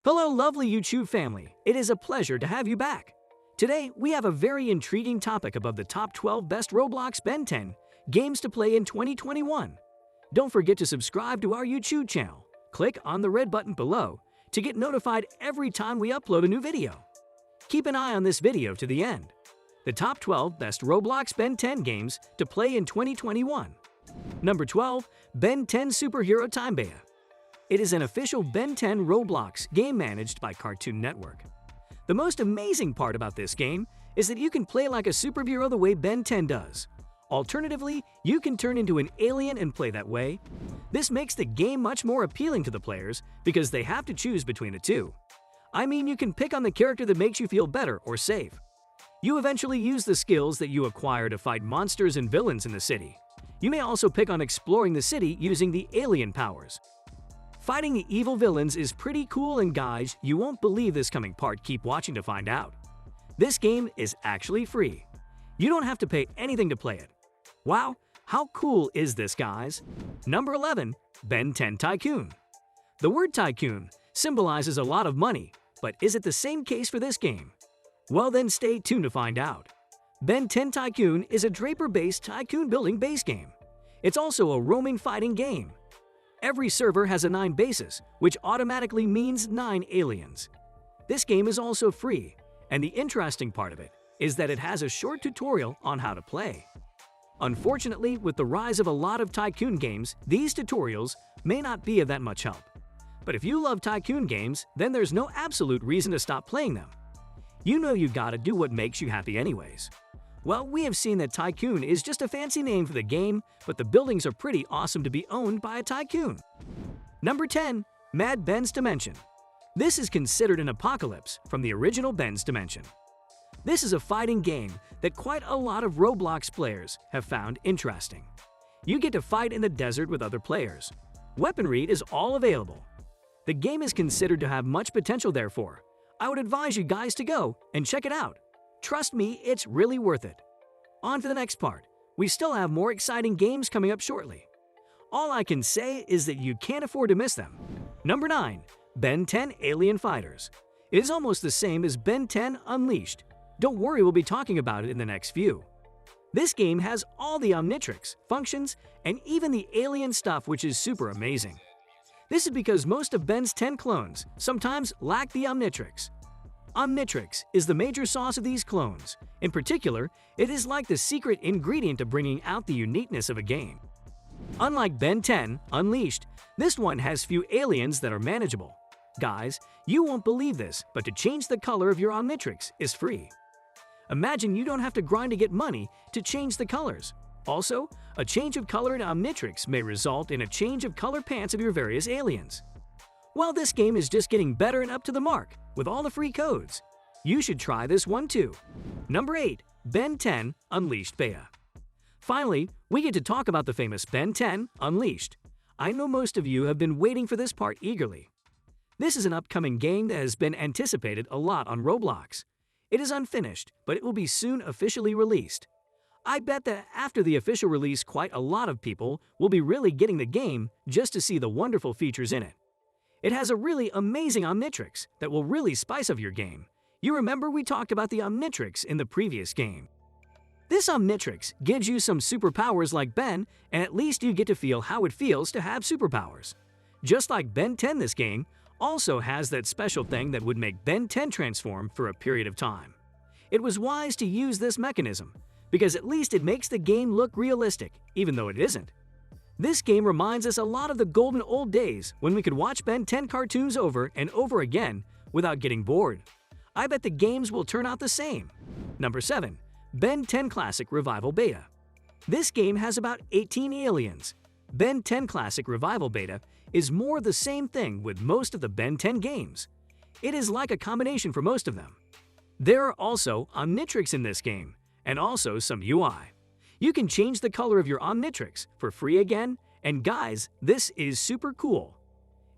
Hello, lovely YouTube family. It is a pleasure to have you back. Today, we have a very intriguing topic about the top 12 best Roblox Ben 10 games to play in 2021. Don't forget to subscribe to our YouTube channel. Click on the red button below to get notified every time we upload a new video. Keep an eye on this video to the end. The top 12 best Roblox Ben 10 games to play in 2021. Number 12, Ben 10 Superhero Time Beta. It is an official Ben 10 Roblox game managed by Cartoon Network. The most amazing part about this game is that you can play like a superhero the way Ben 10 does. Alternatively, you can turn into an alien and play that way. This makes the game much more appealing to the players because they have to choose between the two. I mean, you can pick on the character that makes you feel better or safe. You eventually use the skills that you acquire to fight monsters and villains in the city. You may also pick on exploring the city using the alien powers. Fighting the evil villains is pretty cool, and guys, you won't believe this coming part. Keep watching to find out. This game is actually free. You don't have to pay anything to play it. Wow, how cool is this, guys? Number 11, Ben 10 Tycoon. The word Tycoon symbolizes a lot of money, but is it the same case for this game? Well then, stay tuned to find out. Ben 10 Tycoon is a Draper-based tycoon building base game. It's also a roaming fighting game. Every server has a 9 bases, which automatically means 9 aliens. This game is also free, and the interesting part of it is that it has a short tutorial on how to play. Unfortunately, with the rise of a lot of Tycoon games, these tutorials may not be of that much help. But if you love Tycoon games, then there's no absolute reason to stop playing them. You know you gotta do what makes you happy anyways. Well, we have seen that Tycoon is just a fancy name for the game, but the buildings are pretty awesome to be owned by a tycoon. Number 10, Mad Ben's Dimension. This is considered an apocalypse from the original Ben's Dimension. This is a fighting game that quite a lot of Roblox players have found interesting. You get to fight in the desert with other players. Weaponry is all available. The game is considered to have much potential, therefore I would advise you guys to go and check it out. Trust me, it's really worth it. On to the next part. We still have more exciting games coming up shortly. All I can say is that you can't afford to miss them. Number 9, Ben 10 Alien Fighters. It is almost the same as Ben 10 Unleashed. Don't worry, we'll be talking about it in the next few. This game has all the Omnitrix, functions, and even the alien stuff, which is super amazing. This is because most of Ben's 10 clones sometimes lack the Omnitrix. Omnitrix is the major sauce of these clones. In particular, it is like the secret ingredient to bringing out the uniqueness of a game. Unlike Ben 10 Unleashed, this one has few aliens that are manageable. Guys, you won't believe this, but to change the color of your Omnitrix is free. Imagine you don't have to grind to get money to change the colors. Also, a change of color in Omnitrix may result in a change of color pants of your various aliens. Well, this game is just getting better and up to the mark with all the free codes. You should try this one too. Number 8, Ben 10 Unleashed Beta. Finally, we get to talk about the famous Ben 10 Unleashed. I know most of you have been waiting for this part eagerly. This is an upcoming game that has been anticipated a lot on Roblox. It is unfinished, but it will be soon officially released. I bet that after the official release, quite a lot of people will be really getting the game just to see the wonderful features in it. It has a really amazing Omnitrix that will really spice up your game. You remember we talked about the Omnitrix in the previous game. This Omnitrix gives you some superpowers like Ben, and at least you get to feel how it feels to have superpowers. Just like Ben 10, this game also has that special thing that would make Ben 10 transform for a period of time. It was wise to use this mechanism, because at least it makes the game look realistic, even though it isn't. This game reminds us a lot of the golden old days when we could watch Ben 10 cartoons over and over again without getting bored. I bet the games will turn out the same. Number 7, Ben 10 Classic Revival Beta. This game has about 18 aliens. Ben 10 Classic Revival Beta is more the same thing with most of the Ben 10 games. It is like a combination for most of them. There are also Omnitrix in this game, and also some UI. You can change the color of your Omnitrix for free again, and guys, this is super cool.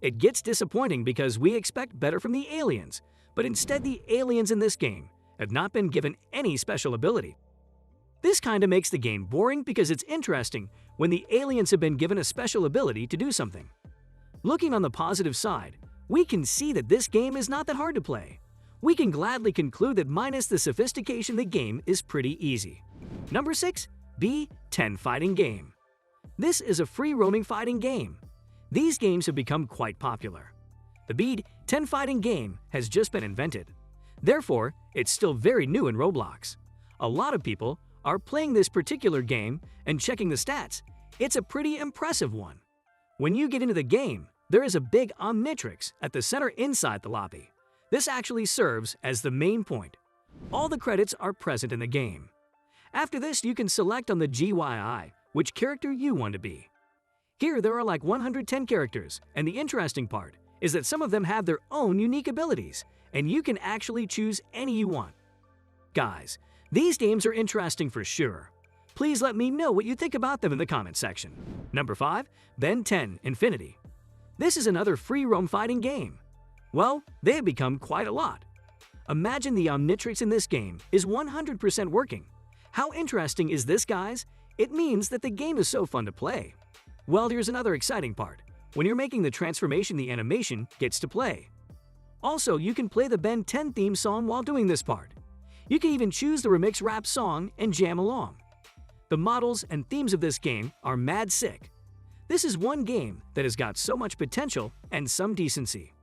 It gets disappointing because we expect better from the aliens, but instead the aliens in this game have not been given any special ability. This kinda makes the game boring because it's interesting when the aliens have been given a special ability to do something. Looking on the positive side, we can see that this game is not that hard to play. We can gladly conclude that minus the sophistication, the game is pretty easy. Number 6. Ben Fighting Game. This is a free-roaming fighting game. These games have become quite popular. The Ben Fighting Game has just been invented. Therefore, it's still very new in Roblox. A lot of people are playing this particular game and checking the stats. It's a pretty impressive one. When you get into the game, there is a big omnitrix at the center inside the lobby. This actually serves as the main point. All the credits are present in the game. After this, you can select on the GUI which character you want to be. Here there are like 110 characters, and the interesting part is that some of them have their own unique abilities, and you can actually choose any you want. Guys, these games are interesting for sure. Please let me know what you think about them in the comment section. Number 5. Ben 10 Infinity. This is another free roam fighting game. Well, they have become quite a lot. Imagine the omnitrix in this game is 100% working. How interesting is this, guys? It means that the game is so fun to play. Well, here's another exciting part. When you're making the transformation, the animation gets to play. Also, you can play the Ben 10 theme song while doing this part. You can even choose the remix rap song and jam along. The models and themes of this game are mad sick. This is one game that has got so much potential and some decency.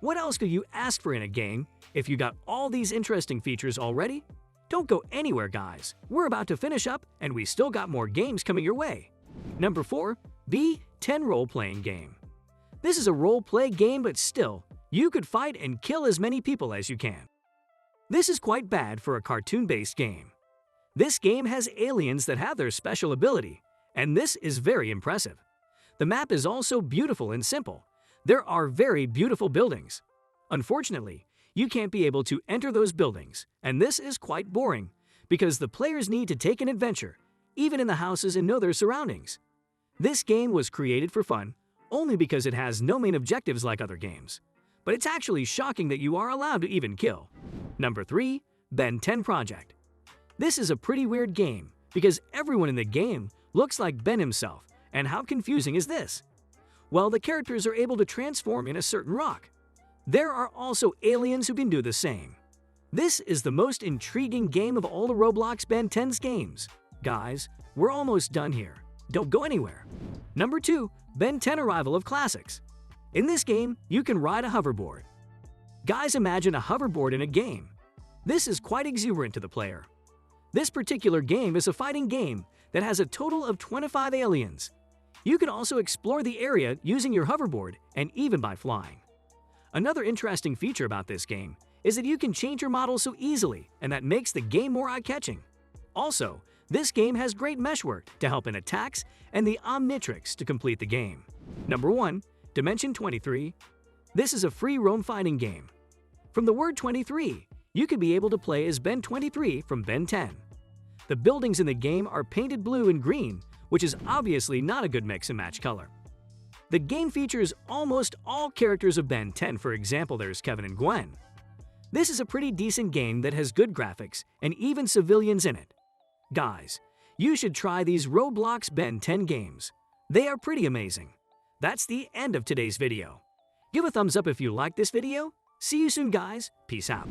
What else could you ask for in a game if you got all these interesting features already? Don't go anywhere, guys. We're about to finish up and we still got more games coming your way. Number 4. Ben Role-Playing Game. This is a role-play game, but still, you could fight and kill as many people as you can. This is quite bad for a cartoon-based game. This game has aliens that have their special ability, and this is very impressive. The map is also beautiful and simple. There are very beautiful buildings. Unfortunately, you can't be able to enter those buildings, and this is quite boring because the players need to take an adventure, even in the houses, and know their surroundings. This game was created for fun only because it has no main objectives like other games. But it's actually shocking that you are allowed to even kill. Number 3. Ben 10 Project. This is a pretty weird game because everyone in the game looks like Ben himself, and how confusing is this? Well, the characters are able to transform in a certain rock. There are also aliens who can do the same. This is the most intriguing game of all the Roblox Ben 10's games. Guys, we're almost done here. Don't go anywhere. Number 2. Ben 10 Arrival of Classics. In this game, you can ride a hoverboard. Guys, imagine a hoverboard in a game. This is quite exuberant to the player. This particular game is a fighting game that has a total of 25 aliens. You can also explore the area using your hoverboard and even by flying. Another interesting feature about this game is that you can change your model so easily, and that makes the game more eye-catching. Also, this game has great meshwork to help in attacks and the omnitrix to complete the game. Number 1. Dimension 23. This is a free roam fighting game. From the word 23, you can be able to play as Ben 23 from Ben 10. The buildings in the game are painted blue and green, which is obviously not a good mix and match color. The game features almost all characters of Ben 10, for example, there's Kevin and Gwen. This is a pretty decent game that has good graphics and even civilians in it. Guys, you should try these Roblox Ben 10 games. They are pretty amazing. That's the end of today's video. Give a thumbs up if you liked this video. See you soon, guys. Peace out.